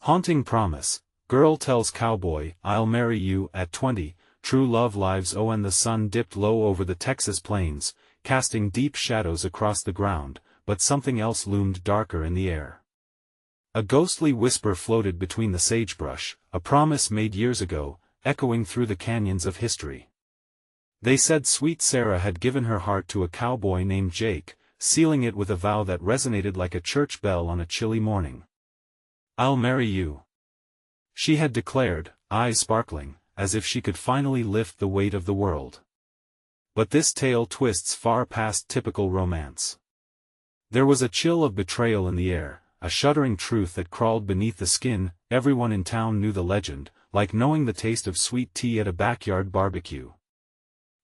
Haunting promise. Girl tells cowboy, I'll marry you at 20, true love lives. Oh, and the sun dipped low over the Texas plains, casting deep shadows across the ground, but something else loomed darker in the air. A ghostly whisper floated between the sagebrush, a promise made years ago, echoing through the canyons of history. They said sweet Sarah had given her heart to a cowboy named Jake, sealing it with a vow that resonated like a church bell on a chilly morning. I'll marry you, she had declared, eyes sparkling, as if she could finally lift the weight of the world. But this tale twists far past typical romance. There was a chill of betrayal in the air, a shuddering truth that crawled beneath the skin. Everyone in town knew the legend, like knowing the taste of sweet tea at a backyard barbecue.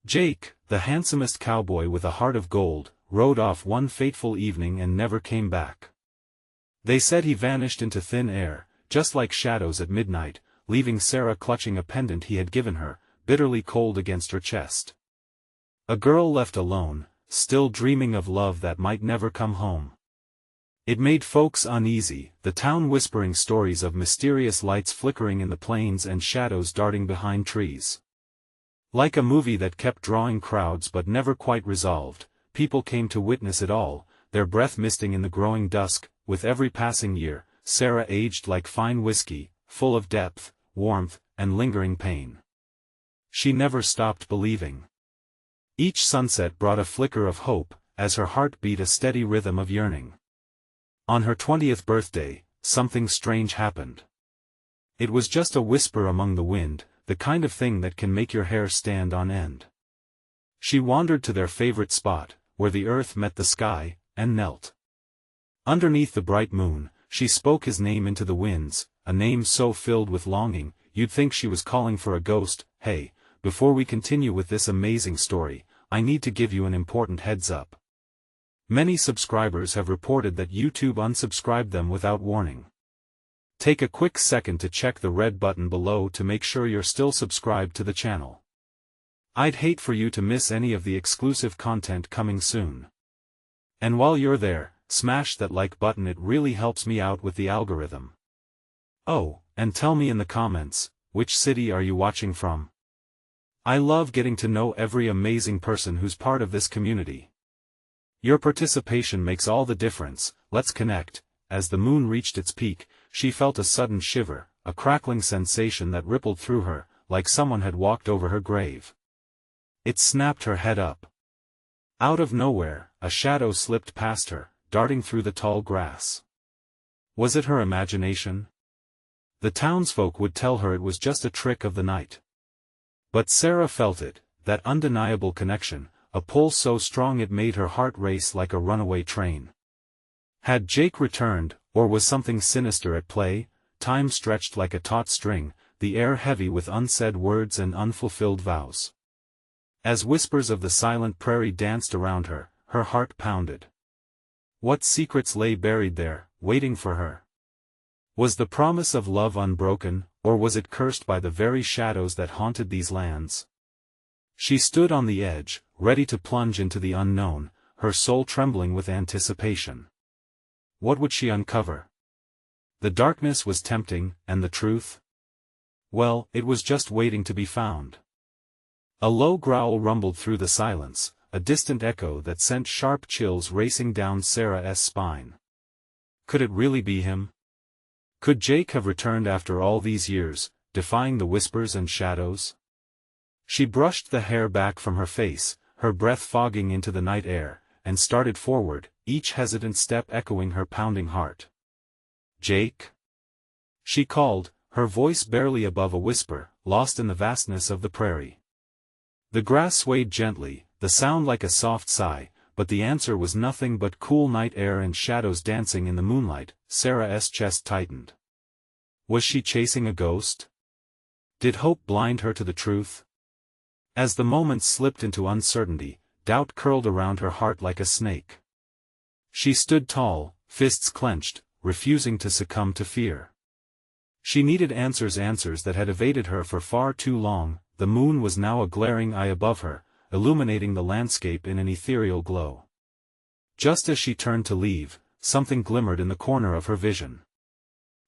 Jake, the handsomest cowboy with a heart of gold, rode off one fateful evening and never came back. They said he vanished into thin air, just like shadows at midnight, leaving Sarah clutching a pendant he had given her, bitterly cold against her chest. A girl left alone, still dreaming of love that might never come home. It made folks uneasy, the town whispering stories of mysterious lights flickering in the plains and shadows darting behind trees. Like a movie that kept drawing crowds but never quite resolved, people came to witness it all, their breath misting in the growing dusk. With every passing year, Sarah aged like fine whiskey, full of depth, warmth, and lingering pain. She never stopped believing. Each sunset brought a flicker of hope, as her heart beat a steady rhythm of yearning. On her 20th birthday, something strange happened. It was just a whisper among the wind, the kind of thing that can make your hair stand on end. She wandered to their favorite spot, where the earth met the sky, and knelt. Underneath the bright moon, she spoke his name into the winds, a name so filled with longing, you'd think she was calling for a ghost. Hey, before we continue with this amazing story, I need to give you an important heads up. Many subscribers have reported that YouTube unsubscribed them without warning. Take a quick second to check the red button below to make sure you're still subscribed to the channel. I'd hate for you to miss any of the exclusive content coming soon. And while you're there, smash that like button, it really helps me out with the algorithm. Oh, and tell me in the comments, which city are you watching from? I love getting to know every amazing person who's part of this community. Your participation makes all the difference. Let's connect. As the moon reached its peak, she felt a sudden shiver, a crackling sensation that rippled through her, like someone had walked over her grave. It snapped her head up. Out of nowhere, a shadow slipped past her, darting through the tall grass. Was it her imagination? The townsfolk would tell her it was just a trick of the night. But Sarah felt it, that undeniable connection, a pull so strong it made her heart race like a runaway train. Had Jake returned, or was something sinister at play? Time stretched like a taut string, the air heavy with unsaid words and unfulfilled vows. As whispers of the silent prairie danced around her, her heart pounded. What secrets lay buried there, waiting for her? Was the promise of love unbroken, or was it cursed by the very shadows that haunted these lands? She stood on the edge, ready to plunge into the unknown, her soul trembling with anticipation. What would she uncover? The darkness was tempting, and the truth? Well, it was just waiting to be found. A low growl rumbled through the silence, a distant echo that sent sharp chills racing down Sarah's spine. Could it really be him? Could Jake have returned after all these years, defying the whispers and shadows? She brushed the hair back from her face, her breath fogging into the night air, and started forward, each hesitant step echoing her pounding heart. Jake? She called, her voice barely above a whisper, lost in the vastness of the prairie. The grass swayed gently, the sound like a soft sigh, but the answer was nothing but cool night air and shadows dancing in the moonlight. Sarah's chest tightened. Was she chasing a ghost? Did hope blind her to the truth? As the moments slipped into uncertainty, doubt curled around her heart like a snake. She stood tall, fists clenched, refusing to succumb to fear. She needed answers that had evaded her for far too long. The moon was now a glaring eye above her, illuminating the landscape in an ethereal glow. Just as she turned to leave, something glimmered in the corner of her vision.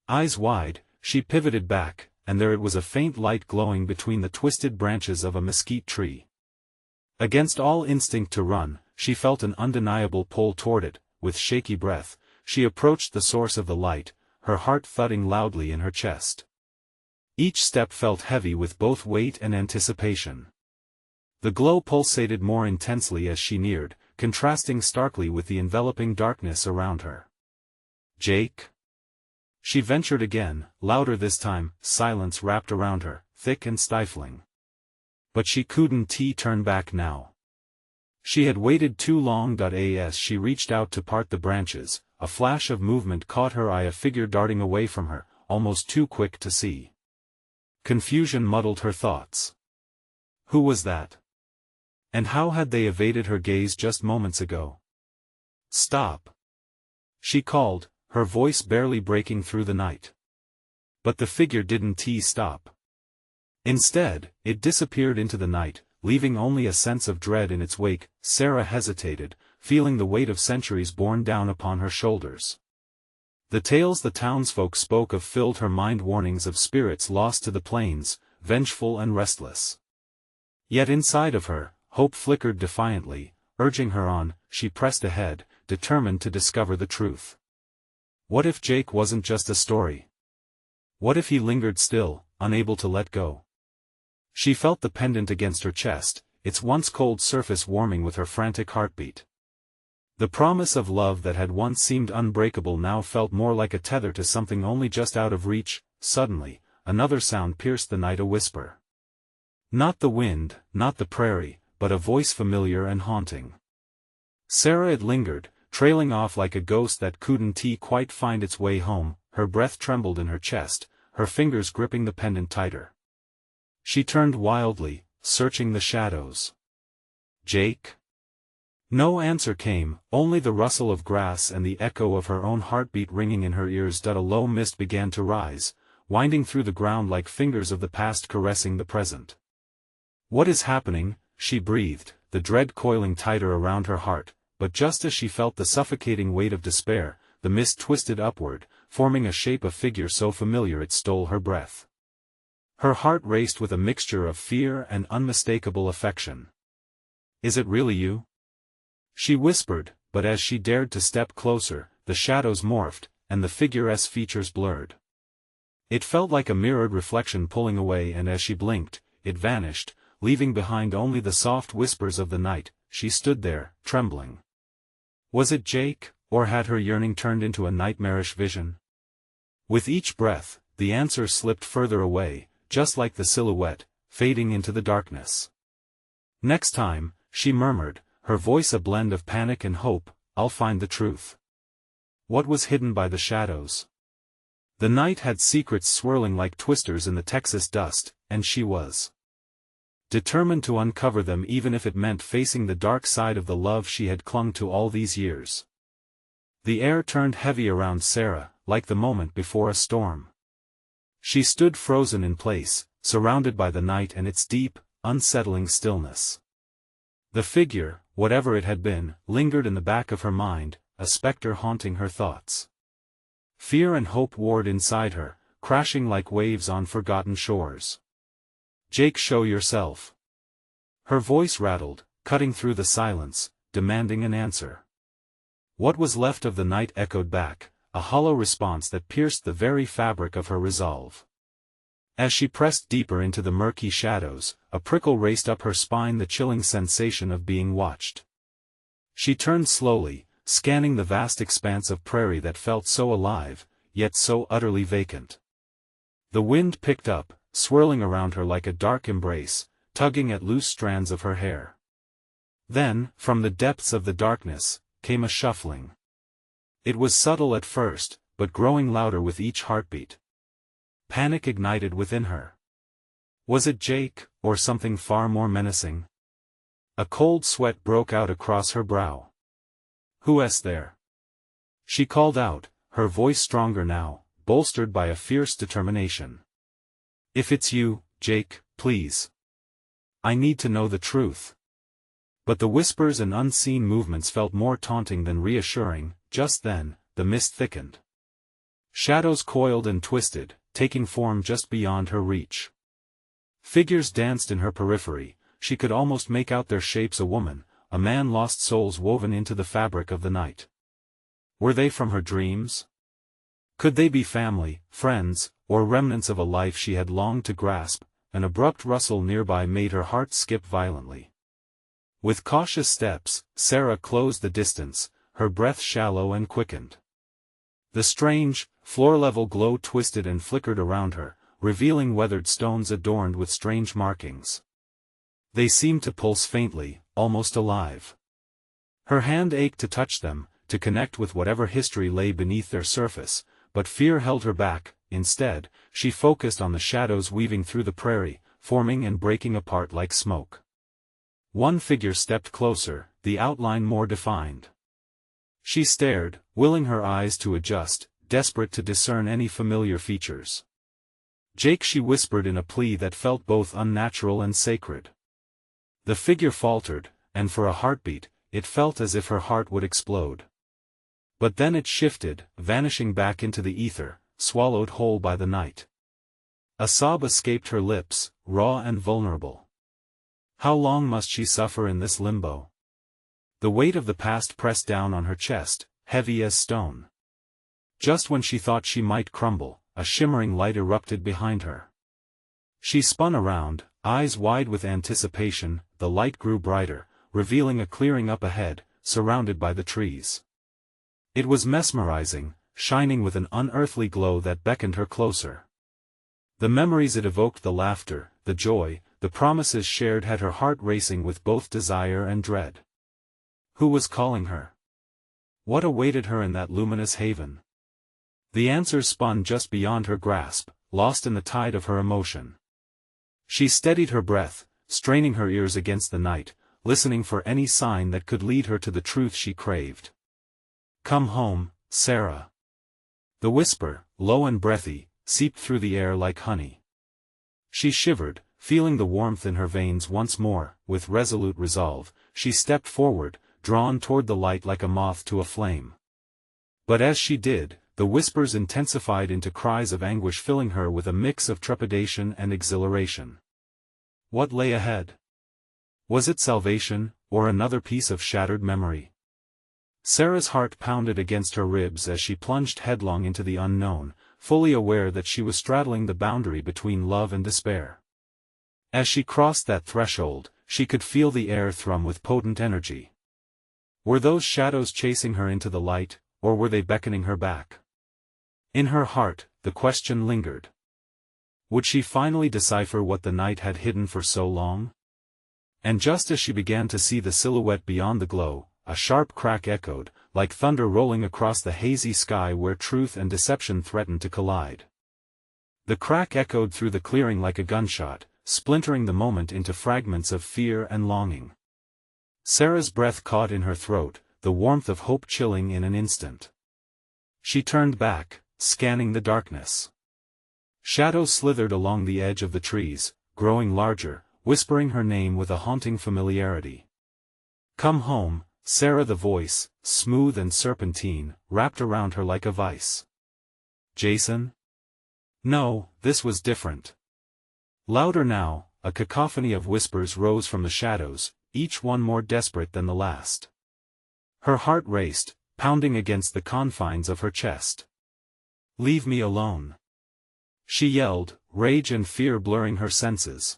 Eyes wide, she pivoted back, and there it was, a faint light glowing between the twisted branches of a mesquite tree. Against all instinct to run, she felt an undeniable pull toward it. With shaky breath, she approached the source of the light, her heart thudding loudly in her chest. Each step felt heavy with both weight and anticipation. The glow pulsated more intensely as she neared, contrasting starkly with the enveloping darkness around her. "Jake?" She ventured again, louder this time. Silence wrapped around her, thick and stifling. But she couldn't turn back now. She had waited too long. As she reached out to part the branches, a flash of movement caught her eye, a figure darting away from her, almost too quick to see. Confusion muddled her thoughts. Who was that? And how had they evaded her gaze just moments ago? "Stop!" she called, her voice barely breaking through the night. But the figure didn't stop. Instead, it disappeared into the night, leaving only a sense of dread in its wake. Sarah hesitated, feeling the weight of centuries borne down upon her shoulders. The tales the townsfolk spoke of filled her mind, warnings of spirits lost to the plains, vengeful and restless. Yet inside of her, hope flickered defiantly, urging her on. She pressed ahead, determined to discover the truth. What if Jake wasn't just a story? What if he lingered still, unable to let go? She felt the pendant against her chest, its once cold surface warming with her frantic heartbeat. The promise of love that had once seemed unbreakable now felt more like a tether to something only just out of reach. Suddenly, another sound pierced the night, a whisper. Not the wind, not the prairie, but a voice familiar and haunting. Sarah, it lingered, trailing off like a ghost that couldn't quite find its way home. Her breath trembled in her chest, her fingers gripping the pendant tighter. She turned wildly, searching the shadows. "Jake?" No answer came, only the rustle of grass and the echo of her own heartbeat ringing in her ears. A low mist began to rise, winding through the ground like fingers of the past caressing the present. "What is happening?" she breathed, the dread coiling tighter around her heart. But just as she felt the suffocating weight of despair, the mist twisted upward, forming a shape, a figure so familiar it stole her breath. Her heart raced with a mixture of fear and unmistakable affection. "Is it really you?" she whispered, but as she dared to step closer, the shadows morphed, and the figure's features blurred. It felt like a mirrored reflection pulling away, and as she blinked, it vanished, leaving behind only the soft whispers of the night. She stood there, trembling. Was it Jake, or had her yearning turned into a nightmarish vision? With each breath, the answer slipped further away, just like the silhouette, fading into the darkness. "Next time," she murmured, her voice a blend of panic and hope, "I'll find the truth." What was hidden by the shadows? The night had secrets swirling like twisters in the Texas dust, and she was determined to uncover them, even if it meant facing the dark side of the love she had clung to all these years. The air turned heavy around Sarah, like the moment before a storm. She stood frozen in place, surrounded by the night and its deep, unsettling stillness. The figure, whatever it had been, lingered in the back of her mind, a specter haunting her thoughts. Fear and hope warred inside her, crashing like waves on forgotten shores. "Jake, show yourself." Her voice rattled, cutting through the silence, demanding an answer. What was left of the night echoed back, a hollow response that pierced the very fabric of her resolve. As she pressed deeper into the murky shadows, a prickle raced up her spine, the chilling sensation of being watched. She turned slowly, scanning the vast expanse of prairie that felt so alive, yet so utterly vacant. The wind picked up, swirling around her like a dark embrace, tugging at loose strands of her hair. Then, from the depths of the darkness, came a shuffling. It was subtle at first, but growing louder with each heartbeat. Panic ignited within her. Was it Jake, or something far more menacing? A cold sweat broke out across her brow. "Who's there?" she called out, her voice stronger now, bolstered by a fierce determination. "If it's you, Jake, please. I need to know the truth." But the whispers and unseen movements felt more taunting than reassuring. Just then, the mist thickened. Shadows coiled and twisted, taking form just beyond her reach. Figures danced in her periphery, she could almost make out their shapes: a woman, a man, lost souls woven into the fabric of the night. Were they from her dreams? Could they be family, friends, or remnants of a life she had longed to grasp? An abrupt rustle nearby made her heart skip violently. With cautious steps, Sarah closed the distance, her breath shallow and quickened. The strange, floor-level glow twisted and flickered around her, revealing weathered stones adorned with strange markings. They seemed to pulse faintly, almost alive. Her hand ached to touch them, to connect with whatever history lay beneath their surface, but fear held her back. Instead, she focused on the shadows weaving through the prairie, forming and breaking apart like smoke. One figure stepped closer, the outline more defined. She stared, willing her eyes to adjust, desperate to discern any familiar features. "Jake," she whispered in a plea that felt both unnatural and sacred. The figure faltered, and for a heartbeat, it felt as if her heart would explode. But then it shifted, vanishing back into the ether, swallowed whole by the night. A sob escaped her lips, raw and vulnerable. How long must she suffer in this limbo? The weight of the past pressed down on her chest, heavy as stone. Just when she thought she might crumble, a shimmering light erupted behind her. She spun around, eyes wide with anticipation. The light grew brighter, revealing a clearing up ahead, surrounded by the trees. It was mesmerizing, shining with an unearthly glow that beckoned her closer. The memories it evoked, the laughter, the joy, the promises shared, had her heart racing with both desire and dread. Who was calling her? What awaited her in that luminous haven? The answers spun just beyond her grasp, lost in the tide of her emotion. She steadied her breath, straining her ears against the night, listening for any sign that could lead her to the truth she craved. "Come home, Sarah." The whisper, low and breathy, seeped through the air like honey. She shivered, feeling the warmth in her veins once more. With resolute resolve, she stepped forward, drawn toward the light like a moth to a flame. But as she did, the whispers intensified into cries of anguish, filling her with a mix of trepidation and exhilaration. What lay ahead? Was it salvation, or another piece of shattered memory? Sarah's heart pounded against her ribs as she plunged headlong into the unknown, fully aware that she was straddling the boundary between love and despair. As she crossed that threshold, she could feel the air thrum with potent energy. Were those shadows chasing her into the light, or were they beckoning her back? In her heart, the question lingered. Would she finally decipher what the night had hidden for so long? And just as she began to see the silhouette beyond the glow, a sharp crack echoed, like thunder rolling across the hazy sky where truth and deception threatened to collide. The crack echoed through the clearing like a gunshot, splintering the moment into fragments of fear and longing. Sarah's breath caught in her throat, the warmth of hope chilling in an instant. She turned back, scanning the darkness. Shadows slithered along the edge of the trees, growing larger, whispering her name with a haunting familiarity. "Come home, Sarah." The voice, smooth and serpentine, wrapped around her like a vice. Jason? No, this was different. Louder now, a cacophony of whispers rose from the shadows, each one more desperate than the last. Her heart raced, pounding against the confines of her chest. "Leave me alone," she yelled, rage and fear blurring her senses.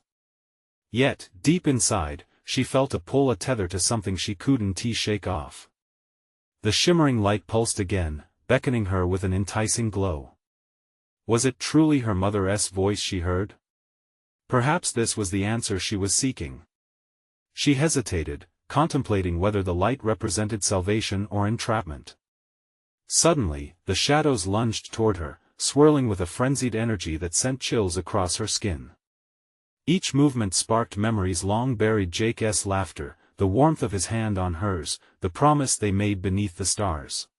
Yet, deep inside, she felt a pull, a tether to something she couldn't shake off. The shimmering light pulsed again, beckoning her with an enticing glow. Was it truly her mother's voice she heard? Perhaps this was the answer she was seeking. She hesitated, contemplating whether the light represented salvation or entrapment. Suddenly, the shadows lunged toward her, swirling with a frenzied energy that sent chills across her skin. Each movement sparked memories long buried: Jake's laughter, the warmth of his hand on hers, the promise they made beneath the stars.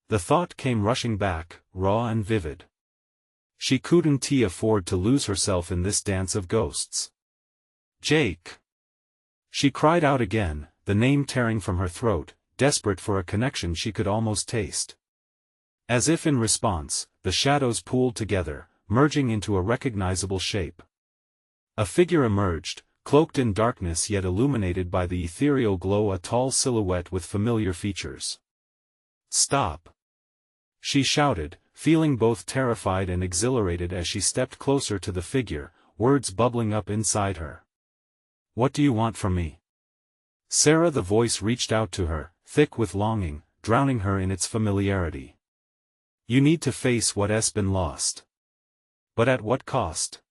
The thought came rushing back, raw and vivid. She couldn't afford to lose herself in this dance of ghosts. "Jake!" She cried out again, the name tearing from her throat, desperate for a connection she could almost taste. As if in response, the shadows pooled together, merging into a recognizable shape. A figure emerged, cloaked in darkness yet illuminated by the ethereal glow, a tall silhouette with familiar features. "Stop!" she shouted, feeling both terrified and exhilarated as she stepped closer to the figure, words bubbling up inside her. "What do you want from me?" Sarah, the voice reached out to her, thick with longing, drowning her in its familiarity. "You need to face what's been lost." But at what cost?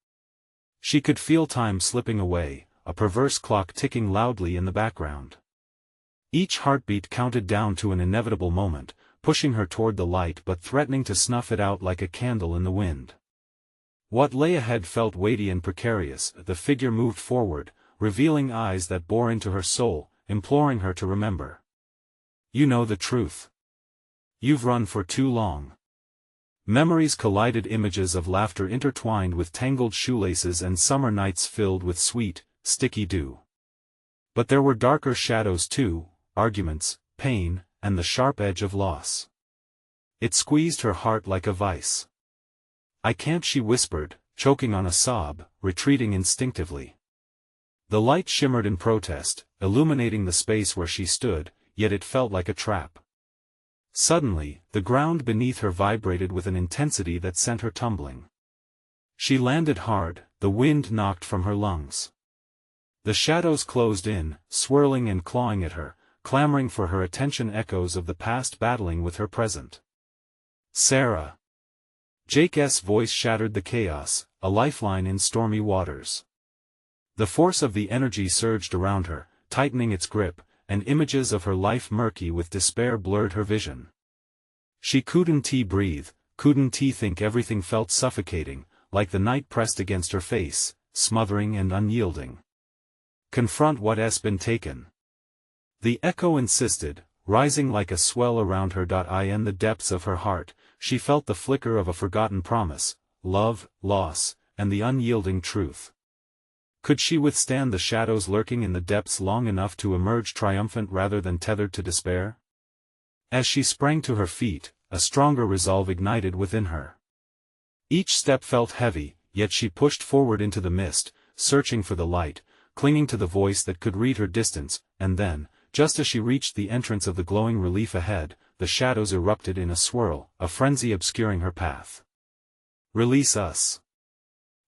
She could feel time slipping away, a perverse clock ticking loudly in the background. Each heartbeat counted down to an inevitable moment, pushing her toward the light but threatening to snuff it out like a candle in the wind. What lay ahead felt weighty and precarious. The figure moved forward, revealing eyes that bore into her soul, imploring her to remember. "You know the truth. You've run for too long." Memories collided, images of laughter intertwined with tangled shoelaces and summer nights filled with sweet, sticky dew. But there were darker shadows too, arguments, pain, and the sharp edge of loss. It squeezed her heart like a vice. "I can't," she whispered, choking on a sob, retreating instinctively. The light shimmered in protest, illuminating the space where she stood, yet it felt like a trap. Suddenly, the ground beneath her vibrated with an intensity that sent her tumbling. She landed hard, the wind knocked from her lungs. The shadows closed in, swirling and clawing at her, clamoring for her attention, echoes of the past battling with her present. "Sarah!" Jake's voice shattered the chaos, a lifeline in stormy waters. The force of the energy surged around her, tightening its grip, and images of her life murky with despair blurred her vision. She couldn't breathe, couldn't think, everything felt suffocating, like the night pressed against her face, smothering and unyielding. "Confront what's been taken," the echo insisted, rising like a swell around her. In the depths of her heart, she felt the flicker of a forgotten promise, love, loss, and the unyielding truth. Could she withstand the shadows lurking in the depths long enough to emerge triumphant rather than tethered to despair? As she sprang to her feet, a stronger resolve ignited within her. Each step felt heavy, yet she pushed forward into the mist, searching for the light, clinging to the voice that could read her distance, and then, just as she reached the entrance of the glowing relief ahead, the shadows erupted in a swirl, a frenzy obscuring her path. "Release us!"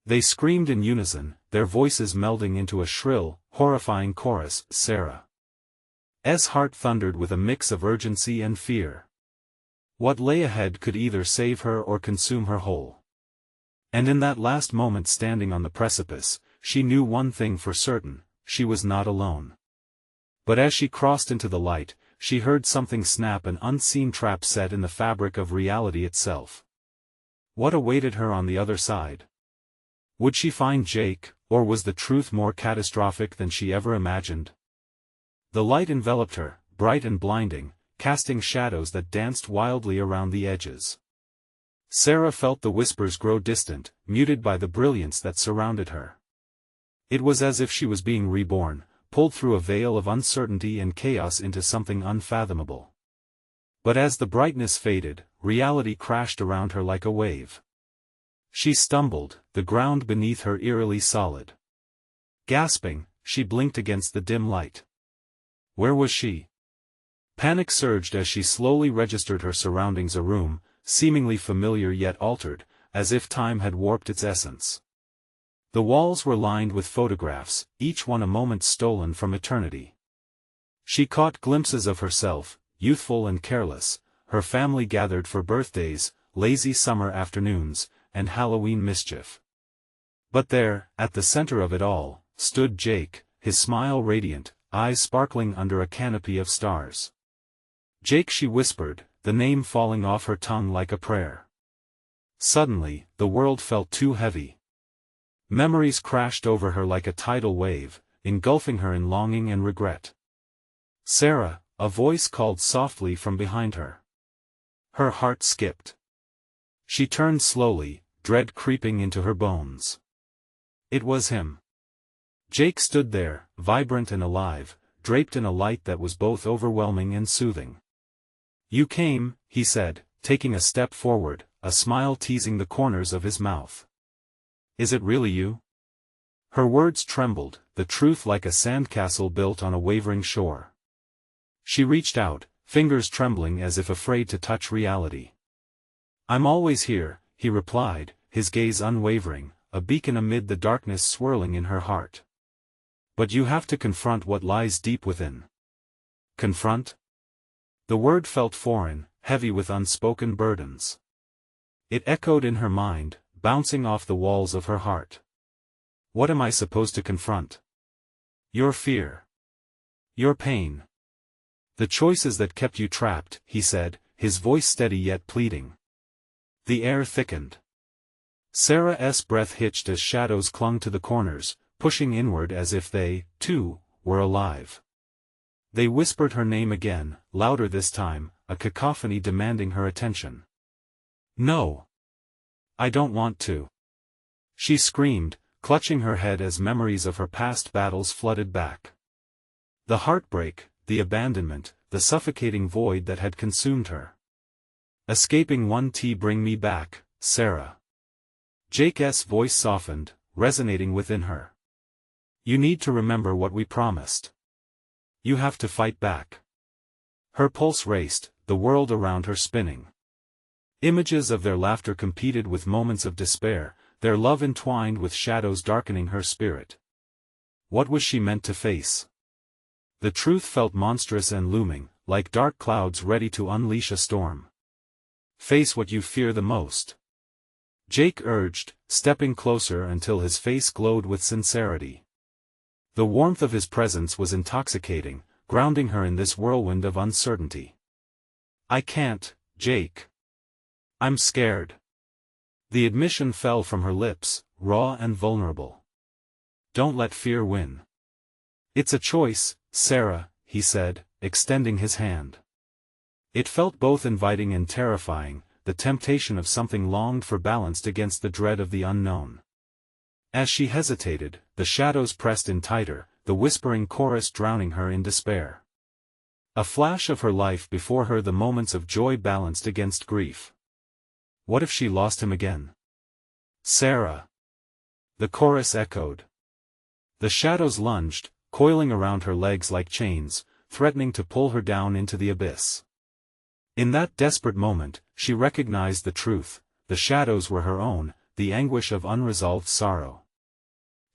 they screamed in unison, their voices melding into a shrill, horrifying chorus. Sarah's heart thundered with a mix of urgency and fear. What lay ahead could either save her or consume her whole. And in that last moment, standing on the precipice, she knew one thing for certain: she was not alone. But as she crossed into the light, she heard something snap, an unseen trap set in the fabric of reality itself. What awaited her on the other side? Would she find Jake, or was the truth more catastrophic than she ever imagined? The light enveloped her, bright and blinding, casting shadows that danced wildly around the edges. Sarah felt the whispers grow distant, muted by the brilliance that surrounded her. It was as if she was being reborn, pulled through a veil of uncertainty and chaos into something unfathomable. But as the brightness faded, reality crashed around her like a wave. She stumbled, the ground beneath her eerily solid. Gasping, she blinked against the dim light. Where was she? Panic surged as she slowly registered her surroundings, a room, seemingly familiar yet altered, as if time had warped its essence. The walls were lined with photographs, each one a moment stolen from eternity. She caught glimpses of herself, youthful and careless, her family gathered for birthdays, lazy summer afternoons, and Halloween mischief. But there, at the center of it all, stood Jake, his smile radiant, eyes sparkling under a canopy of stars. "Jake," she whispered, the name falling off her tongue like a prayer. Suddenly, the world felt too heavy. Memories crashed over her like a tidal wave, engulfing her in longing and regret. "Sarah," a voice called softly from behind her. Her heart skipped. She turned slowly, dread creeping into her bones. It was him. Jake stood there, vibrant and alive, draped in a light that was both overwhelming and soothing. "You came," he said, taking a step forward, a smile teasing the corners of his mouth. "Is it really you?" Her words trembled, the truth like a sandcastle built on a wavering shore. She reached out, fingers trembling as if afraid to touch reality. "I'm always here," he replied, his gaze unwavering, a beacon amid the darkness swirling in her heart. "But you have to confront what lies deep within." Confront? The word felt foreign, heavy with unspoken burdens. It echoed in her mind, bouncing off the walls of her heart. What am I supposed to confront? Your fear. Your pain. The choices that kept you trapped, he said, his voice steady yet pleading. The air thickened. Sarah's breath hitched as shadows clung to the corners, pushing inward as if they, too, were alive. They whispered her name again, louder this time, a cacophony demanding her attention. "No. I don't want to." She screamed, clutching her head as memories of her past battles flooded back. The heartbreak, the abandonment, the suffocating void that had consumed her. "Escaping one T bring me back, Sarah." Jake's voice softened, resonating within her. "You need to remember what we promised. You have to fight back." Her pulse raced, the world around her spinning. Images of their laughter competed with moments of despair, their love entwined with shadows darkening her spirit. What was she meant to face? The truth felt monstrous and looming, like dark clouds ready to unleash a storm. "Face what you fear the most," Jake urged, stepping closer until his face glowed with sincerity. The warmth of his presence was intoxicating, grounding her in this whirlwind of uncertainty. "I can't, Jake. I'm scared." The admission fell from her lips, raw and vulnerable. "Don't let fear win." "It's a choice, Sarah," he said, extending his hand. It felt both inviting and terrifying, the temptation of something longed for balanced against the dread of the unknown. As she hesitated, the shadows pressed in tighter, the whispering chorus drowning her in despair. A flash of her life before her, the moments of joy balanced against grief. What if she lost him again? "Sarah!" The chorus echoed. The shadows lunged, coiling around her legs like chains, threatening to pull her down into the abyss. In that desperate moment, she recognized the truth: the shadows were her own, the anguish of unresolved sorrow.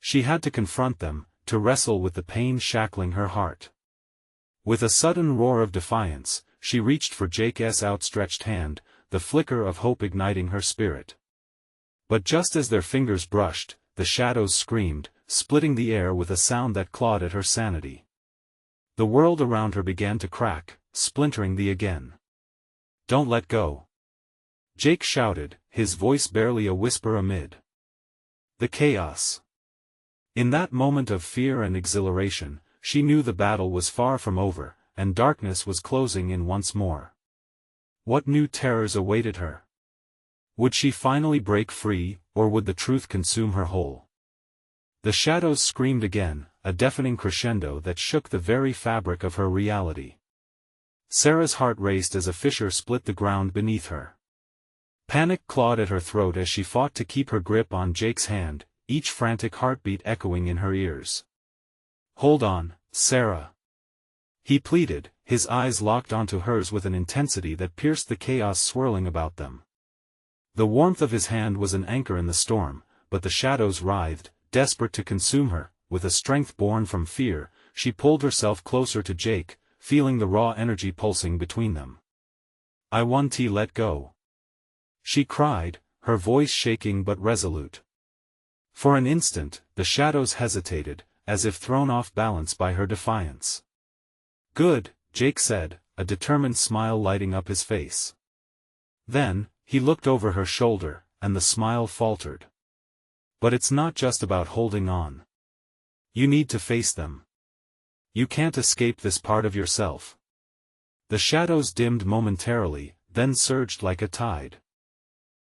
She had to confront them, to wrestle with the pain shackling her heart. With a sudden roar of defiance, she reached for Jake's outstretched hand, the flicker of hope igniting her spirit. But just as their fingers brushed, the shadows screamed, splitting the air with a sound that clawed at her sanity. The world around her began to crack, splintering the again. "Don't let go!" Jake shouted, his voice barely a whisper amid the chaos. In that moment of fear and exhilaration, she knew the battle was far from over, and darkness was closing in once more. What new terrors awaited her? Would she finally break free, or would the truth consume her whole? The shadows screamed again, a deafening crescendo that shook the very fabric of her reality. Sarah's heart raced as a fissure split the ground beneath her. Panic clawed at her throat as she fought to keep her grip on Jake's hand, each frantic heartbeat echoing in her ears. "Hold on, Sarah," he pleaded, his eyes locked onto hers with an intensity that pierced the chaos swirling about them. The warmth of his hand was an anchor in the storm, but the shadows writhed, desperate to consume her. With a strength born from fear, she pulled herself closer to Jake, feeling the raw energy pulsing between them. "I want to let go," she cried, her voice shaking but resolute. For an instant, the shadows hesitated, as if thrown off balance by her defiance. "Good," Jake said, a determined smile lighting up his face. Then, he looked over her shoulder, and the smile faltered. "But it's not just about holding on. You need to face them. You can't escape this part of yourself." The shadows dimmed momentarily, then surged like a tide.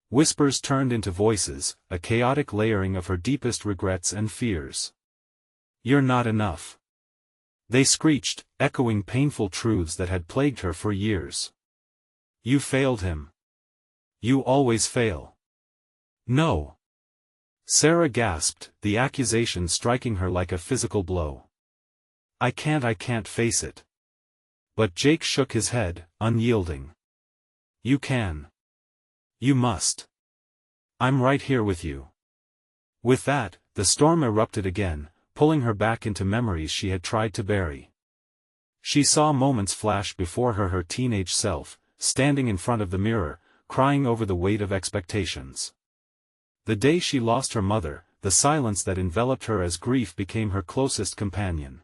Whispers turned into voices, a chaotic layering of her deepest regrets and fears. "You're not enough," they screeched, echoing painful truths that had plagued her for years. "You failed him. You always fail. No. Sarah gasped, the accusation striking her like a physical blow. I can't face it. But Jake shook his head, unyielding. You can. You must. I'm right here with you. With that, the storm erupted again, pulling her back into memories she had tried to bury. She saw moments flash before her teenage self, standing in front of the mirror, crying over the weight of expectations. The day she lost her mother, the silence that enveloped her as grief became her closest companion.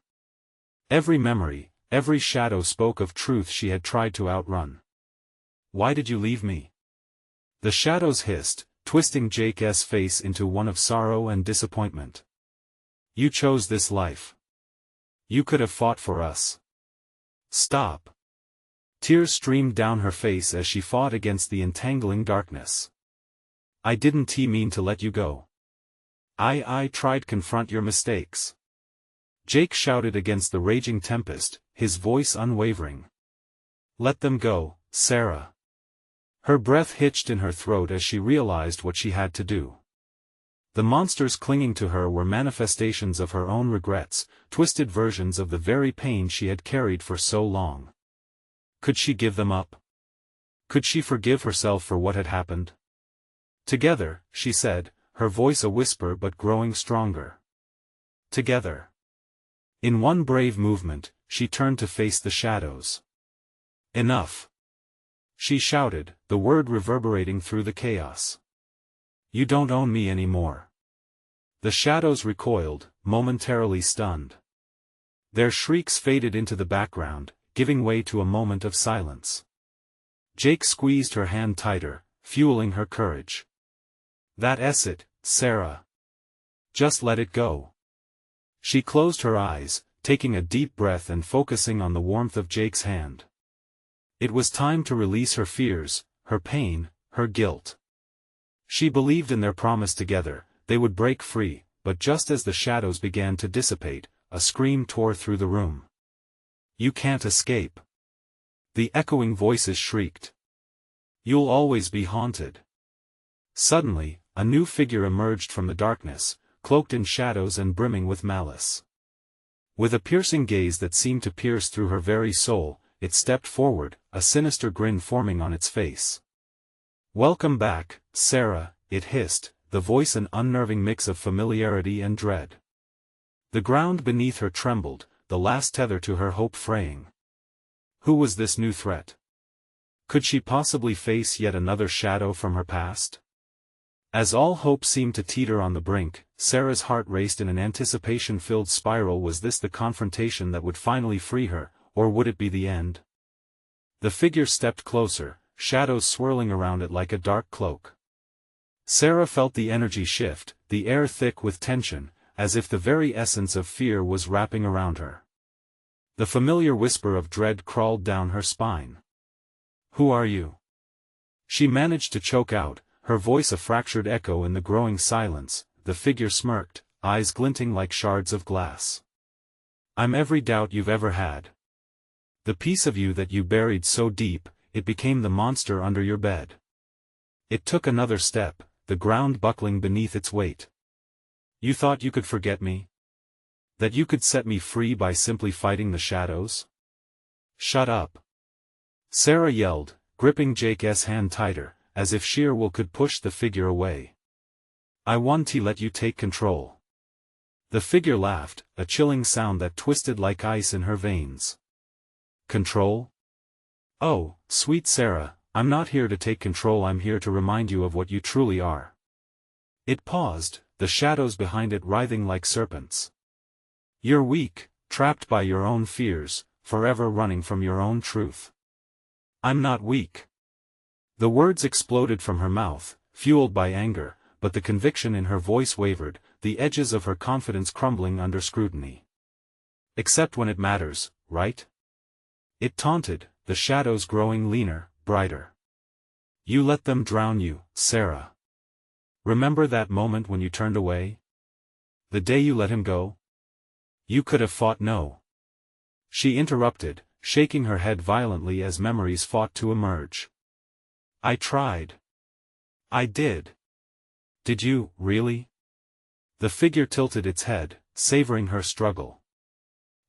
Every memory, every shadow spoke of truth she had tried to outrun. Why did you leave me? The shadows hissed, twisting Jake's face into one of sorrow and disappointment. You chose this life. You could have fought for us. Stop. Tears streamed down her face as she fought against the entangling darkness. I didn't mean to let you go. I tried to confront your mistakes. Jake shouted against the raging tempest, his voice unwavering. Let them go, Sarah. Her breath hitched in her throat as she realized what she had to do. The monsters clinging to her were manifestations of her own regrets, twisted versions of the very pain she had carried for so long. Could she give them up? Could she forgive herself for what had happened? Together, she said, her voice a whisper but growing stronger. Together. In one brave movement, she turned to face the shadows. Enough. She shouted, the word reverberating through the chaos. You don't own me anymore. The shadows recoiled, momentarily stunned. Their shrieks faded into the background, giving way to a moment of silence. Jake squeezed her hand tighter, fueling her courage. That's it, Sarah. Just let it go. She closed her eyes, taking a deep breath and focusing on the warmth of Jake's hand. It was time to release her fears, her pain, her guilt. She believed in their promise together, they would break free, but just as the shadows began to dissipate, a scream tore through the room. You can't escape. The echoing voices shrieked. You'll always be haunted. Suddenly, a new figure emerged from the darkness, cloaked in shadows and brimming with malice. With a piercing gaze that seemed to pierce through her very soul, it stepped forward, a sinister grin forming on its face. Welcome back, Sarah, it hissed, the voice an unnerving mix of familiarity and dread. The ground beneath her trembled, the last tether to her hope fraying. Who was this new threat? Could she possibly face yet another shadow from her past? As all hope seemed to teeter on the brink, Sarah's heart raced in an anticipation-filled spiral. Was this the confrontation that would finally free her, or would it be the end? The figure stepped closer, shadows swirling around it like a dark cloak. Sarah felt the energy shift, the air thick with tension, as if the very essence of fear was wrapping around her. The familiar whisper of dread crawled down her spine. Who are you? She managed to choke out, her voice a fractured echo in the growing silence. The figure smirked, eyes glinting like shards of glass. I'm every doubt you've ever had. The piece of you that you buried so deep, it became the monster under your bed. It took another step, the ground buckling beneath its weight. You thought you could forget me? That you could set me free by simply fighting the shadows? Shut up. Sarah yelled, gripping Jake's hand tighter, as if sheer will could push the figure away. I want to let you take control. The figure laughed, a chilling sound that twisted like ice in her veins. Control? Oh, sweet Sarah, I'm not here to take control, I'm here to remind you of what you truly are. It paused, the shadows behind it writhing like serpents. You're weak, trapped by your own fears, forever running from your own truth. I'm not weak. The words exploded from her mouth, fueled by anger, but the conviction in her voice wavered, the edges of her confidence crumbling under scrutiny. Except when it matters, right? It taunted, the shadows growing leaner, brighter. You let them drown you, Sarah. Remember that moment when you turned away? The day you let him go? You could have fought no. She interrupted, shaking her head violently as memories fought to emerge. I tried. I did. Did you, really? The figure tilted its head, savoring her struggle.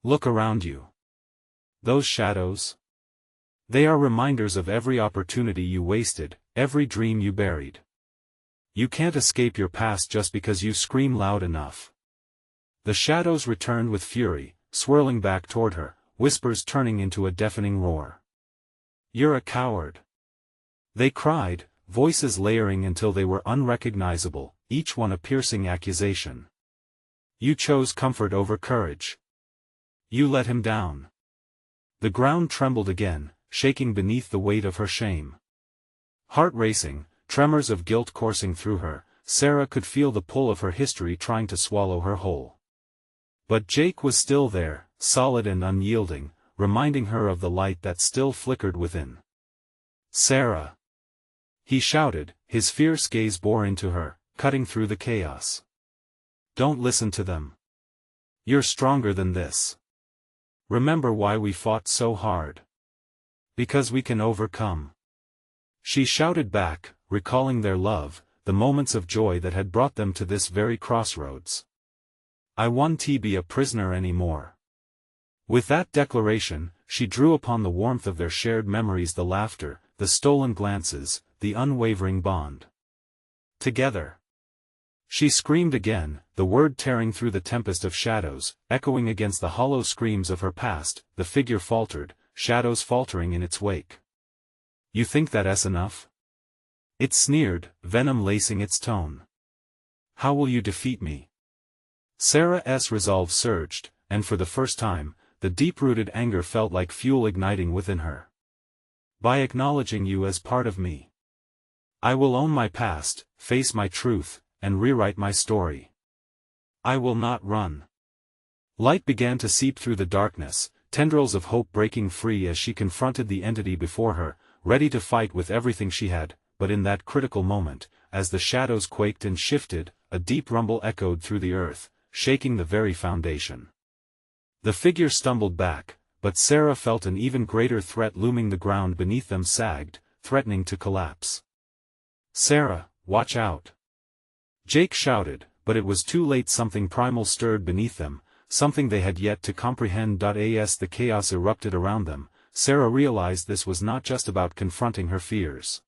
Look around you. Those shadows? They are reminders of every opportunity you wasted, every dream you buried. You can't escape your past just because you scream loud enough. The shadows returned with fury, swirling back toward her, whispers turning into a deafening roar. You're a coward. They cried, voices layering until they were unrecognizable, each one a piercing accusation. You chose comfort over courage. You let him down. The ground trembled again, shaking beneath the weight of her shame. Heart racing, tremors of guilt coursing through her, Sarah could feel the pull of her history trying to swallow her whole. But Jake was still there, solid and unyielding, reminding her of the light that still flickered within. Sarah! He shouted, his fierce gaze bore into her, cutting through the chaos. Don't listen to them. You're stronger than this. Remember why we fought so hard. Because we can overcome. She shouted back, recalling their love, the moments of joy that had brought them to this very crossroads. I won't be a prisoner anymore. With that declaration, she drew upon the warmth of their shared memories, the laughter, the stolen glances, the unwavering bond. Together. She screamed again, the word tearing through the tempest of shadows, echoing against the hollow screams of her past. The figure faltered, shadows faltering in its wake. You think that's enough? It sneered, venom lacing its tone. How will you defeat me? Sarah's resolve surged, and for the first time, the deep-rooted anger felt like fuel igniting within her. By acknowledging you as part of me. I will own my past, face my truth, and rewrite my story. I will not run. Light began to seep through the darkness, tendrils of hope breaking free as she confronted the entity before her, ready to fight with everything she had. But in that critical moment, as the shadows quaked and shifted, a deep rumble echoed through the earth, shaking the very foundation. The figure stumbled back, but Sarah felt an even greater threat looming. The ground beneath them sagged, threatening to collapse. Sarah, watch out! Jake shouted, but it was too late. Something primal stirred beneath them, something they had yet to comprehend. As the chaos erupted around them, Sarah realized this was not just about confronting her fears.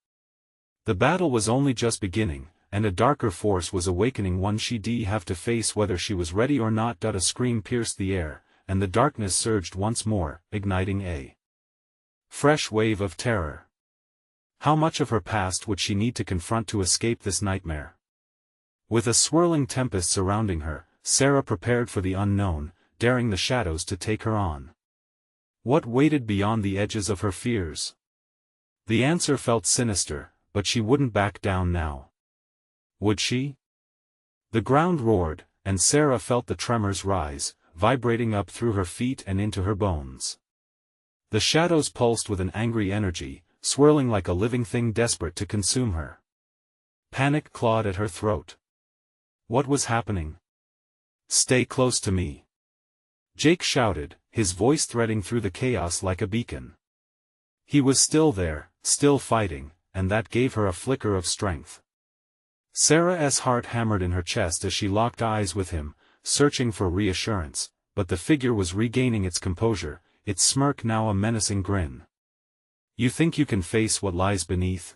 The battle was only just beginning, and a darker force was awakening, one she'd have to face whether she was ready or not. A scream pierced the air, and the darkness surged once more, igniting a fresh wave of terror. How much of her past would she need to confront to escape this nightmare? With a swirling tempest surrounding her, Sarah prepared for the unknown, daring the shadows to take her on. What waited beyond the edges of her fears? The answer felt sinister, but she wouldn't back down now. Would she? The ground roared, and Sarah felt the tremors rise, vibrating up through her feet and into her bones. The shadows pulsed with an angry energy, swirling like a living thing desperate to consume her. Panic clawed at her throat. What was happening? Stay close to me. Jake shouted, his voice threading through the chaos like a beacon. He was still there, still fighting, and that gave her a flicker of strength. Sarah's heart hammered in her chest as she locked eyes with him, searching for reassurance, but the figure was regaining its composure, its smirk now a menacing grin. You think you can face what lies beneath?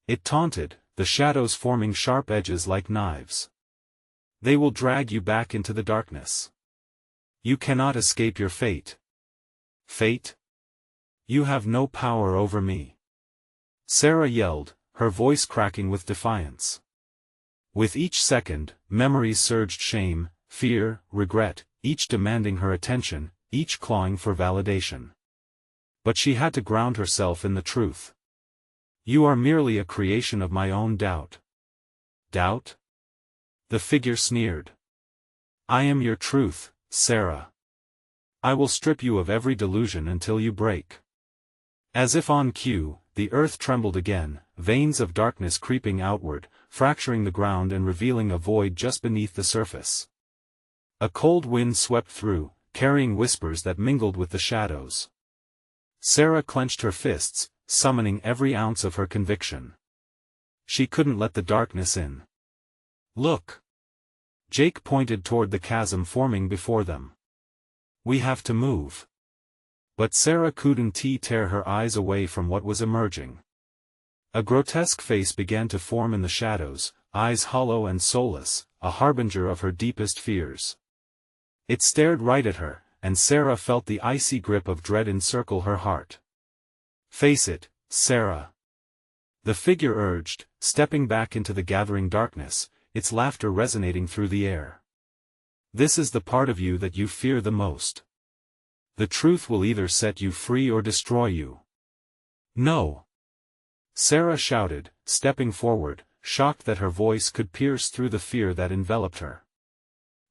It taunted, the shadows forming sharp edges like knives. They will drag you back into the darkness. You cannot escape your fate. Fate? You have no power over me. Sarah yelled, her voice cracking with defiance. With each second, memories surged: shame, fear, regret, each demanding her attention, each clawing for validation. But she had to ground herself in the truth. You are merely a creation of my own doubt. Doubt? The figure sneered. I am your truth, Sarah. I will strip you of every delusion until you break. As if on cue, the earth trembled again, veins of darkness creeping outward, fracturing the ground and revealing a void just beneath the surface. A cold wind swept through, carrying whispers that mingled with the shadows. Sarah clenched her fists, summoning every ounce of her conviction. she couldn't let the darkness in. Look! Jake pointed toward the chasm forming before them. We have to move. But Sarah couldn't tear her eyes away from what was emerging. A grotesque face began to form in the shadows, eyes hollow and soulless, a harbinger of her deepest fears. It stared right at her, and Sarah felt the icy grip of dread encircle her heart. Face it, Sarah. The figure urged, stepping back into the gathering darkness, its laughter resonating through the air. This is the part of you that you fear the most. The truth will either set you free or destroy you. No! Sarah shouted, stepping forward, shocked that her voice could pierce through the fear that enveloped her.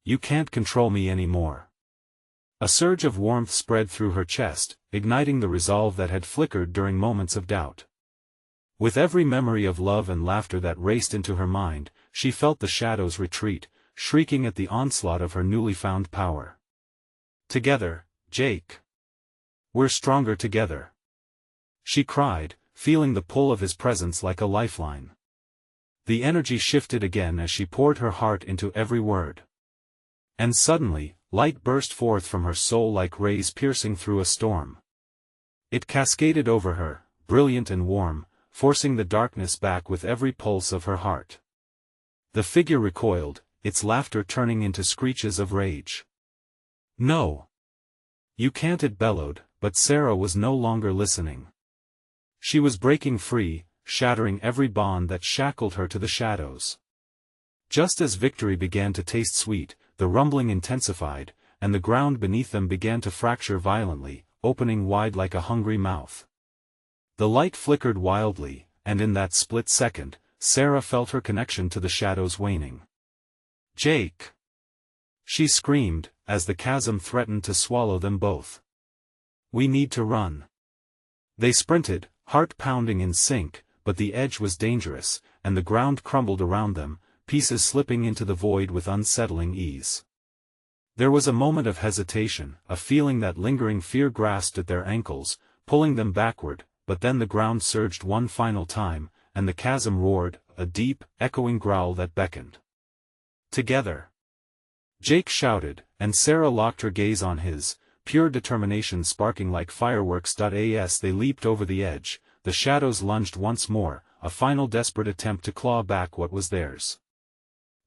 You can't control me anymore. A surge of warmth spread through her chest, igniting the resolve that had flickered during moments of doubt. With every memory of love and laughter that raced into her mind, she felt the shadows retreat, shrieking at the onslaught of her newly found power. Together, Jake. We're stronger together. She cried, feeling the pull of his presence like a lifeline. The energy shifted again as she poured her heart into every word. And suddenly, light burst forth from her soul like rays piercing through a storm. It cascaded over her, brilliant and warm, forcing the darkness back with every pulse of her heart. The figure recoiled, its laughter turning into screeches of rage. No! You can't, it bellowed, but Sarah was no longer listening. She was breaking free, shattering every bond that shackled her to the shadows. Just as victory began to taste sweet, the rumbling intensified, and the ground beneath them began to fracture violently, opening wide like a hungry mouth. The light flickered wildly, and in that split second, Sarah felt her connection to the shadows waning. Jake! She screamed, as the chasm threatened to swallow them both. We need to run. They sprinted, heart pounding in sync, but the edge was dangerous, and the ground crumbled around them, pieces slipping into the void with unsettling ease. There was a moment of hesitation, a feeling that lingering fear grasped at their ankles, pulling them backward, but then the ground surged one final time, and the chasm roared, a deep, echoing growl that beckoned. Together! Jake shouted, and Sarah locked her gaze on his, pure determination sparking like fireworks. As they leaped over the edge, the shadows lunged once more, a final desperate attempt to claw back what was theirs.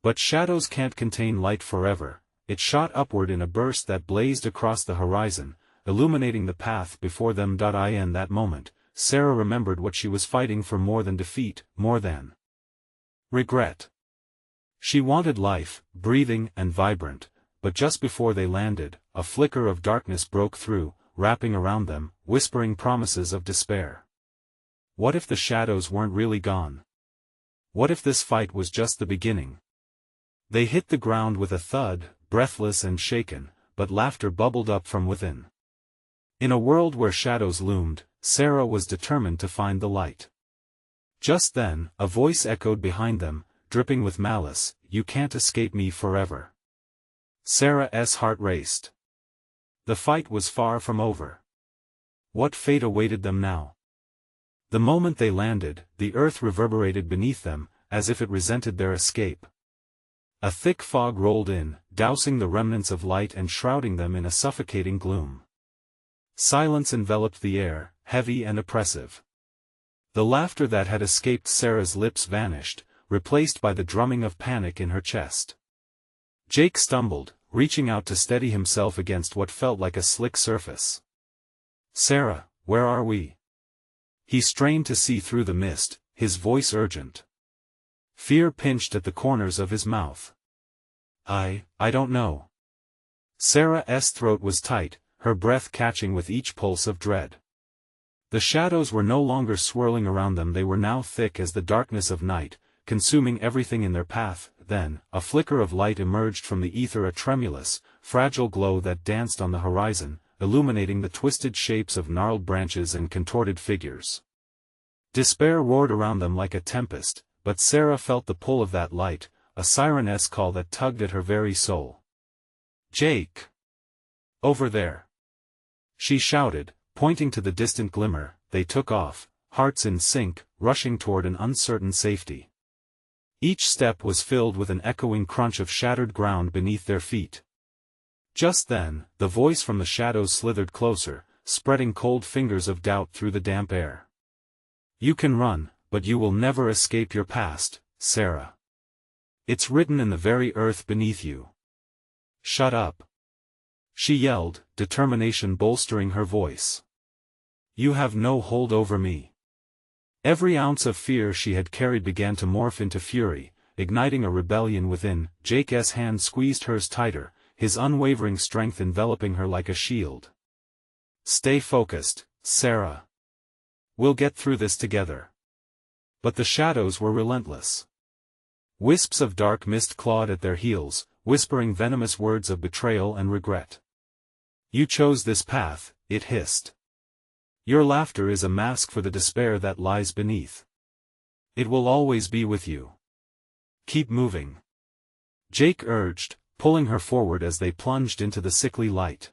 But shadows can't contain light forever. It shot upward in a burst that blazed across the horizon, illuminating the path before them. In that moment, Sarah remembered what she was fighting for more than defeat, more than regret. She wanted life, breathing and vibrant, but just before they landed, a flicker of darkness broke through, wrapping around them, whispering promises of despair. What if the shadows weren't really gone? What if this fight was just the beginning? They hit the ground with a thud, breathless and shaken, but laughter bubbled up from within. In a world where shadows loomed, Sarah was determined to find the light. Just then, a voice echoed behind them, dripping with malice, "You can't escape me forever." Sarah's heart raced. The fight was far from over. What fate awaited them now? The moment they landed, the earth reverberated beneath them, as if it resented their escape. A thick fog rolled in, dousing the remnants of light and shrouding them in a suffocating gloom. Silence enveloped the air, heavy and oppressive. The laughter that had escaped Sarah's lips vanished, replaced by the drumming of panic in her chest. Jake stumbled, reaching out to steady himself against what felt like a slick surface. "Sarah, where are we?" He strained to see through the mist, his voice urgent. Fear pinched at the corners of his mouth. I don't know." Sarah's throat was tight, her breath catching with each pulse of dread. The shadows were no longer swirling around them, they were now thick as the darkness of night, consuming everything in their path. Then, a flicker of light emerged from the ether, a tremulous, fragile glow that danced on the horizon, illuminating the twisted shapes of gnarled branches and contorted figures. Despair roared around them like a tempest, but Sarah felt the pull of that light, a siren's call that tugged at her very soul. "Jake! Over there!" She shouted, pointing to the distant glimmer. They took off, hearts in sync, rushing toward an uncertain safety. Each step was filled with an echoing crunch of shattered ground beneath their feet. Just then, the voice from the shadows slithered closer, spreading cold fingers of doubt through the damp air. "You can run, but you will never escape your past, Sarah. It's written in the very earth beneath you. Shut up," she yelled, determination bolstering her voice. "You have no hold over me." Every ounce of fear she had carried began to morph into fury, igniting a rebellion within. Jake's hand squeezed hers tighter, his unwavering strength enveloping her like a shield. "Stay focused, Sarah. We'll get through this together." But the shadows were relentless. Wisps of dark mist clawed at their heels, whispering venomous words of betrayal and regret. "You chose this path," it hissed. "Your laughter is a mask for the despair that lies beneath. It will always be with you. Keep moving," Jake urged, pulling her forward as they plunged into the sickly light.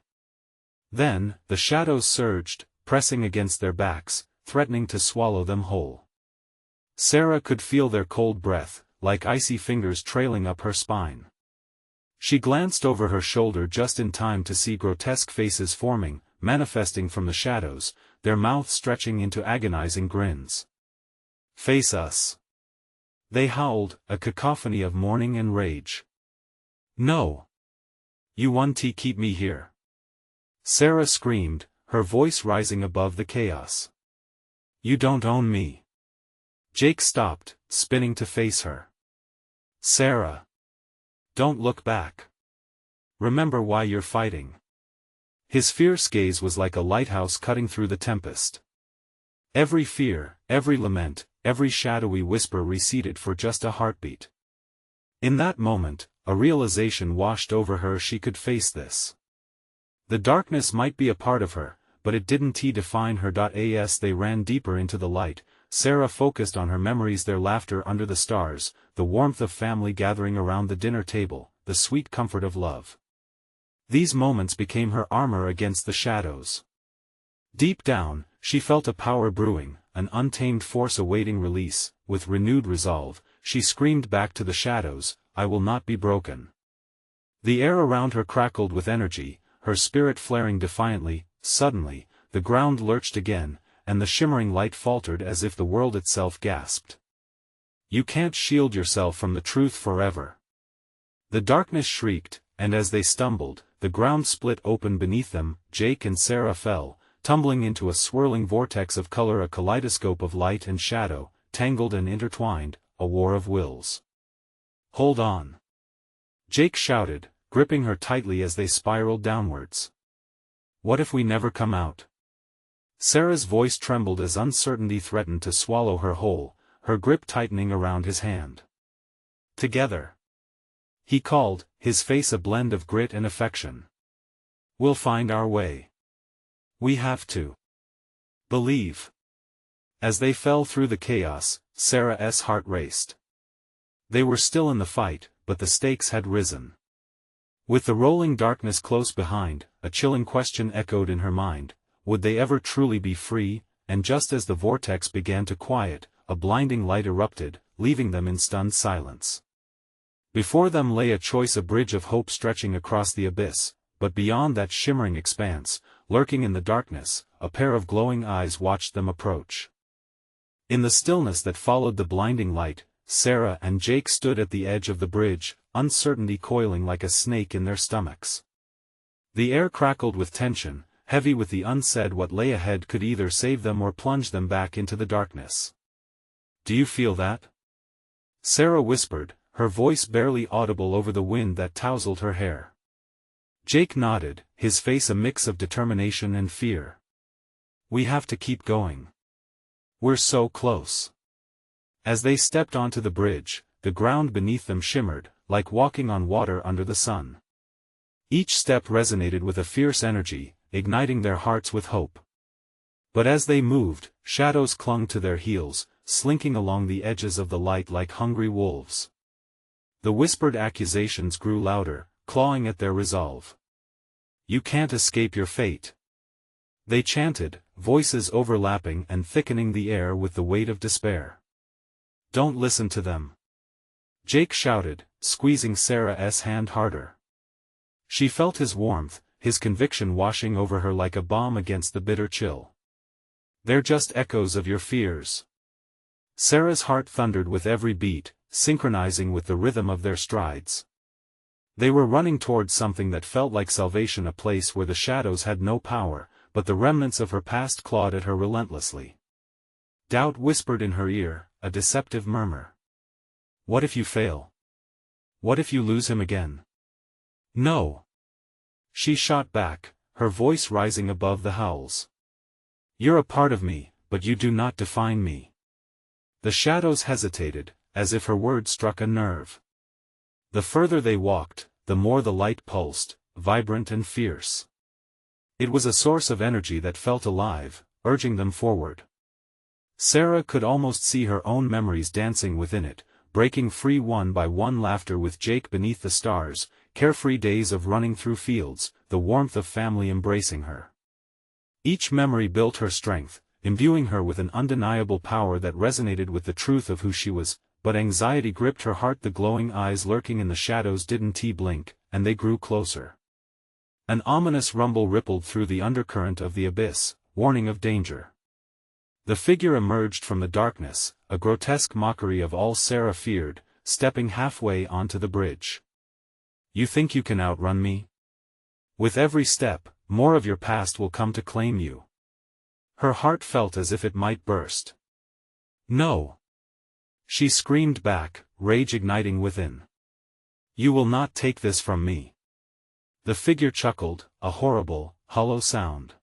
Then, the shadows surged, pressing against their backs, threatening to swallow them whole. Sarah could feel their cold breath, like icy fingers trailing up her spine. She glanced over her shoulder just in time to see grotesque faces forming, manifesting from the shadows, their mouths stretching into agonizing grins. "Face us!" they howled, a cacophony of mourning and rage. "No! You want to keep me here!" Sarah screamed, her voice rising above the chaos. "You don't own me!" Jake stopped, spinning to face her. "Sarah! Don't look back. Remember why you're fighting." His fierce gaze was like a lighthouse cutting through the tempest. Every fear, every lament, every shadowy whisper receded for just a heartbeat. In that moment, a realization washed over her: she could face this. The darkness might be a part of her, but it didn't define her. As they ran deeper into the light, Sarah focused on her memories: their laughter under the stars, the warmth of family gathering around the dinner table, the sweet comfort of love. These moments became her armor against the shadows. Deep down, she felt a power brewing, an untamed force awaiting release. With renewed resolve, she screamed back to the shadows, "I will not be broken." The air around her crackled with energy, her spirit flaring defiantly. Suddenly, the ground lurched again, and the shimmering light faltered as if the world itself gasped. "You can't shield yourself from the truth forever." The darkness shrieked, and as they stumbled, the ground split open beneath them. Jake and Sarah fell, tumbling into a swirling vortex of color, a kaleidoscope of light and shadow, tangled and intertwined, a war of wills. "Hold on!" Jake shouted, gripping her tightly as they spiraled downwards. "What if we never come out?" Sarah's voice trembled as uncertainty threatened to swallow her whole, her grip tightening around his hand. "Together," he called, his face a blend of grit and affection. "We'll find our way. We have to believe." As they fell through the chaos, Sarah's heart raced. They were still in the fight, but the stakes had risen. With the rolling darkness close behind, a chilling question echoed in her mind: would they ever truly be free? And just as the vortex began to quiet, a blinding light erupted, leaving them in stunned silence. Before them lay a choice: a bridge of hope stretching across the abyss, but beyond that shimmering expanse, lurking in the darkness, a pair of glowing eyes watched them approach. In the stillness that followed the blinding light, Sarah and Jake stood at the edge of the bridge, uncertainty coiling like a snake in their stomachs. The air crackled with tension, heavy with the unsaid: what lay ahead could either save them or plunge them back into the darkness. "Do you feel that?" Sarah whispered, her voice barely audible over the wind that tousled her hair. Jake nodded, his face a mix of determination and fear. "We have to keep going. We're so close." As they stepped onto the bridge, the ground beneath them shimmered, like walking on water under the sun. Each step resonated with a fierce energy, igniting their hearts with hope. But as they moved, shadows clung to their heels, slinking along the edges of the light like hungry wolves. The whispered accusations grew louder, clawing at their resolve. "You can't escape your fate. They chanted, voices overlapping and thickening the air with the weight of despair. "Don't listen to them," Jake shouted, squeezing Sarah's hand harder. She felt his warmth, his conviction washing over her like a balm against the bitter chill. "They're just echoes of your fears." Sarah's heart thundered with every beat, synchronizing with the rhythm of their strides. They were running towards something that felt like salvation, a place where the shadows had no power, but the remnants of her past clawed at her relentlessly. Doubt whispered in her ear, a deceptive murmur. "What if you fail? What if you lose him again?" "No," she shot back, her voice rising above the howls. "You're a part of me, but you do not define me." The shadows hesitated, as if her words struck a nerve. The further they walked, the more the light pulsed, vibrant and fierce. It was a source of energy that felt alive, urging them forward. Sarah could almost see her own memories dancing within it, breaking free one by one, laughter with Jake beneath the stars, carefree days of running through fields, the warmth of family embracing her. Each memory built her strength, imbuing her with an undeniable power that resonated with the truth of who she was, but anxiety gripped her heart. The glowing eyes lurking in the shadows didn't blink, and they grew closer. An ominous rumble rippled through the undercurrent of the abyss, warning of danger. The figure emerged from the darkness, a grotesque mockery of all Sarah feared, stepping halfway onto the bridge. "You think you can outrun me? With every step, more of your past will come to claim you." Her heart felt as if it might burst. "No!" she screamed back, rage igniting within. "You will not take this from me." The figure chuckled, a horrible, hollow sound.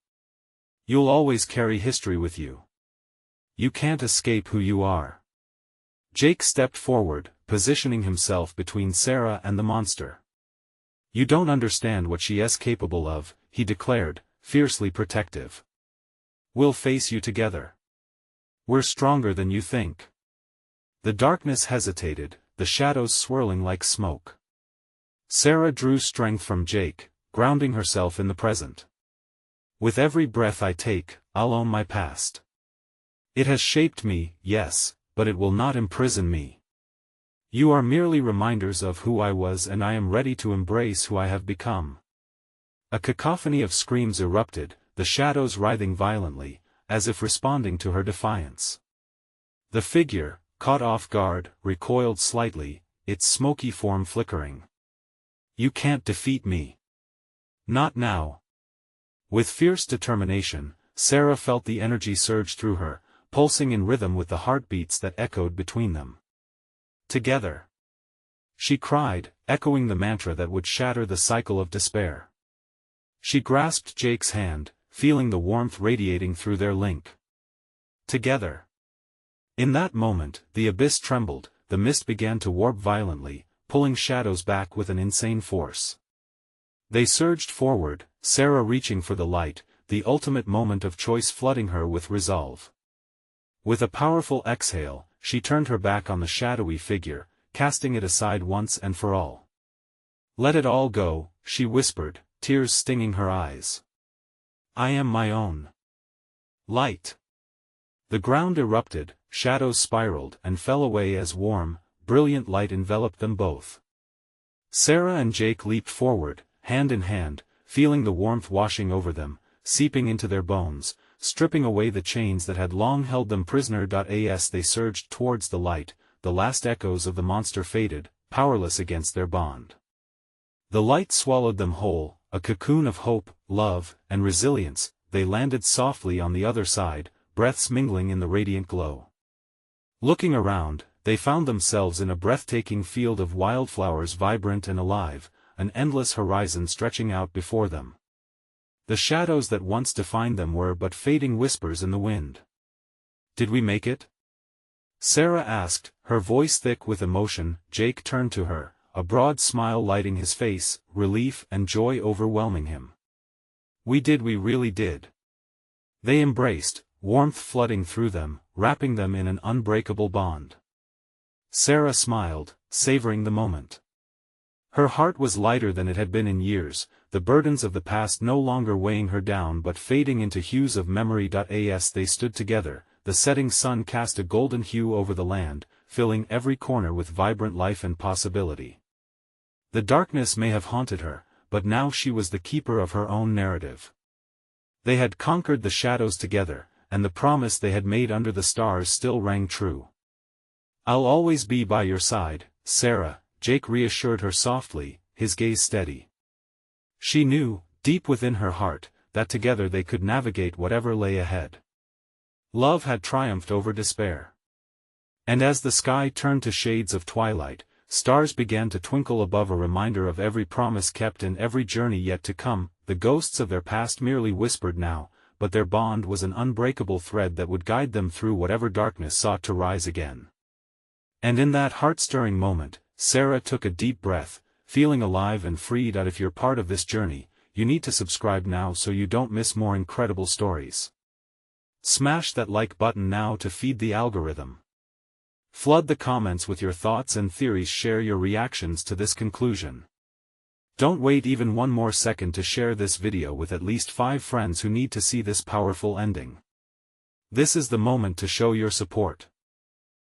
"You'll always carry history with you. You can't escape who you are." Jake stepped forward, positioning himself between Sarah and the monster. "You don't understand what she is capable of," he declared, fiercely protective. "We'll face you together. We're stronger than you think." The darkness hesitated, the shadows swirling like smoke. Sarah drew strength from Jake, grounding herself in the present. "With every breath I take, I'll own my past. It has shaped me, yes, but it will not imprison me. You are merely reminders of who I was, and I am ready to embrace who I have become." A cacophony of screams erupted, the shadows writhing violently, as if responding to her defiance. The figure, caught off guard, recoiled slightly, its smoky form flickering. "You can't defeat me. Not now." With fierce determination, Sarah felt the energy surge through her, pulsing in rhythm with the heartbeats that echoed between them. "Together!" she cried, echoing the mantra that would shatter the cycle of despair. She grasped Jake's hand, feeling the warmth radiating through their link. "Together!" In that moment, the abyss trembled, the mist began to warp violently, pulling shadows back with an insane force. They surged forward, Sarah reaching for the light, the ultimate moment of choice flooding her with resolve. With a powerful exhale, she turned her back on the shadowy figure, casting it aside once and for all. "Let it all go," she whispered, tears stinging her eyes. "I am my own light." The ground erupted, shadows spiraled and fell away as warm, brilliant light enveloped them both. Sarah and Jake leaped forward, hand in hand, feeling the warmth washing over them, seeping into their bones, stripping away the chains that had long held them prisoner. As they surged towards the light, the last echoes of the monster faded, powerless against their bond. The light swallowed them whole, a cocoon of hope, love, and resilience. They landed softly on the other side, breaths mingling in the radiant glow. Looking around, they found themselves in a breathtaking field of wildflowers, vibrant and alive, an endless horizon stretching out before them. The shadows that once defined them were but fading whispers in the wind. "Did we make it?" Sarah asked, her voice thick with emotion. Jake turned to her, a broad smile lighting his face, relief and joy overwhelming him. "We did, we really did." They embraced, warmth flooding through them, wrapping them in an unbreakable bond. Sarah smiled, savoring the moment. Her heart was lighter than it had been in years, the burdens of the past no longer weighing her down but fading into hues of memory. As they stood together, the setting sun cast a golden hue over the land, filling every corner with vibrant life and possibility. The darkness may have haunted her, but now she was the keeper of her own narrative. They had conquered the shadows together, and the promise they had made under the stars still rang true. "I'll always be by your side, Sarah," Jake reassured her softly, his gaze steady. She knew, deep within her heart, that together they could navigate whatever lay ahead. Love had triumphed over despair. And as the sky turned to shades of twilight, stars began to twinkle above, a reminder of every promise kept and every journey yet to come. The ghosts of their past merely whispered now, but their bond was an unbreakable thread that would guide them through whatever darkness sought to rise again. And in that heart-stirring moment, Sarah took a deep breath, feeling alive and freed. If you're part of this journey, you need to subscribe now so you don't miss more incredible stories. Smash that like button now to feed the algorithm. Flood the comments with your thoughts and theories. Share your reactions to this conclusion. Don't wait even one more second to share this video with at least 5 friends who need to see this powerful ending. This is the moment to show your support.